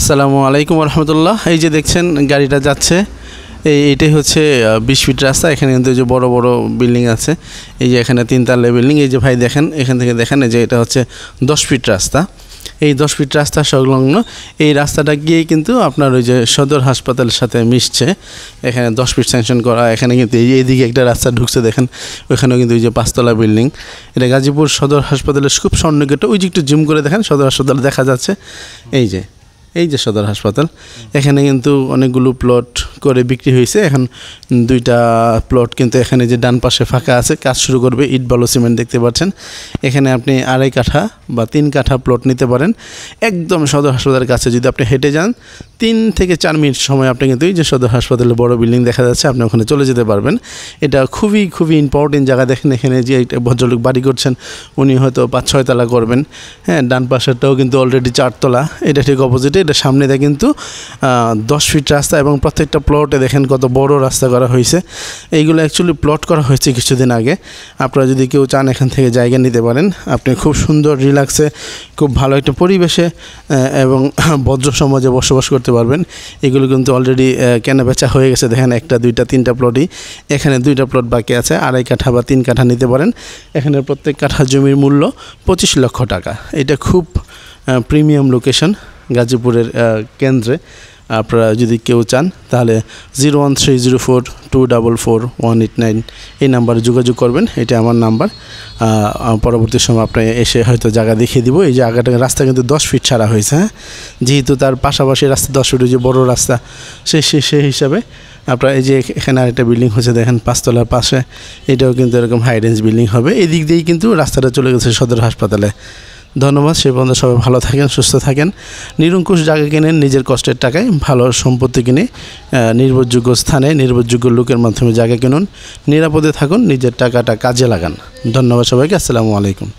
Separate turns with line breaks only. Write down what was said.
আসসালামু আলাইকুম রহমতুল্লাহ। এই যে দেখছেন গাড়িটা যাচ্ছে, এইটাই হচ্ছে 20 ফিট রাস্তা। এখানে কিন্তু যে বড় বড় বিল্ডিং আছে, এই যে এখানে 3 তলা বিল্ডিং। এই যে ভাই দেখেন, এখান থেকে দেখেন যে এটা হচ্ছে 10 ফিট রাস্তা। এই 10 ফিট রাস্তা সংলগ্ন এই রাস্তাটা গিয়ে কিন্তু আপনার ওই যে সদর হাসপাতালের সাথে মিশছে। এখানে 10 ফিট স্যাংশন করা। এখানে কিন্তু এইদিকে একটা রাস্তা ঢুকছে দেখেন, ওইখানেও কিন্তু ওই যে 5 তলা বিল্ডিং। এটা গাজীপুর সদর হাসপাতালের খুব সন্নিকটে। ওই যে একটু জুম করে দেখেন, সদর হাসপাতাল দেখা যাচ্ছে। এই যে সদর হাসপাতাল। এখানে কিন্তু অনেকগুলো প্লট করে বিক্রি হয়েছে। এখন 2টা প্লট কিন্তু এখানে যে ডান পাশে ফাঁকা আছে, কাজ শুরু করবে। ইট বালু সিমেন্ট দেখতে পাচ্ছেন। এখানে আপনি 2.5 কাঠা বা 3 কাঠা প্লট নিতে পারেন একদম সদর হাসপাতালের কাছে। যদি আপনি হেঁটে যান 3 থেকে 4 মিনিট সময় আপনি কিন্তু এই যে সদর হাসপাতালের বড় বিল্ডিং দেখা যাচ্ছে, আপনি ওখানে চলে যেতে পারবেন। এটা খুবই ইম্পর্টেন্ট জায়গা। দেখেন এখানে যে একটা ভদ্রলোক বাড়ি করছেন, উনি হয়তো 5-6 তলা করবেন। হ্যাঁ, ডান পাশেরটাও কিন্তু অলরেডি 4 তলা। এটা ঠিক অপোজিটে। এটা সামনে দিয়ে কিন্তু 10 ফিট রাস্তা এবং প্রত্যেকটা প্লটে দেখেন কত বড় রাস্তা করা হয়েছে। এইগুলো অ্যাকচুয়ালি প্লট করা হয়েছে কিছুদিন আগে। আপনারা যদি কেউ চান এখান থেকে জায়গা নিতে পারেন। আপনি খুব সুন্দর রিল্যাক্সে খুব ভালো একটা পরিবেশে এবং ভদ্র সমাজে বসবাস করতে পারবেন। এগুলো কিন্তু অলরেডি কেনা বেচা হয়ে গেছে। দেখেন 1টা 2টা 3টা প্লটই। এখানে 2টা প্লট বাকি আছে। 2.5 কাঠা বা 3 কাঠা নিতে পারেন। এখানে প্রত্যেক কাঠা জমির মূল্য 25 লক্ষ টাকা। এটা খুব প্রিমিয়াম লোকেশন গাজীপুরের কেন্দ্রে। আপনারা যদি কেউ চান তাহলে 01304244189 এই নাম্বারে যোগাযোগ করবেন। এটা আমার নাম্বার। পরবর্তী সময় আপনি এসে হয়তো জায়গা দেখিয়ে দিব। এই জায়গাটা রাস্তা কিন্তু 10 ফিট ছাড়া হয়েছে। হ্যাঁ, যেহেতু তার পাশাপাশি রাস্তা 10 ফিট, যে বড় রাস্তা সেই হিসাবে আপনার এই যে এখানে আরেকটা বিল্ডিং হচ্ছে দেখেন 5 তলার পাশে। এটাও কিন্তু এরকম হাই রেঞ্জ বিল্ডিং হবে। এই দিক দিয়েই কিন্তু রাস্তাটা চলে গেছে সদর হাসপাতালে। ধন্যবাদ। সে পর্যন্ত সবাই ভালো থাকেন, সুস্থ থাকেন। নিরঙ্কুশ জায়গা কিনেন নিজের কষ্টের টাকায়, ভালো সম্পত্তি কিনে নির্ভরযোগ্য স্থানে নির্ভরযোগ্য লোকের মাধ্যমে জায়গা কিনুন। নিরাপদে থাকুন, নিজের টাকাটা কাজে লাগান। ধন্যবাদ সবাইকে। আসসালামু আলাইকুম।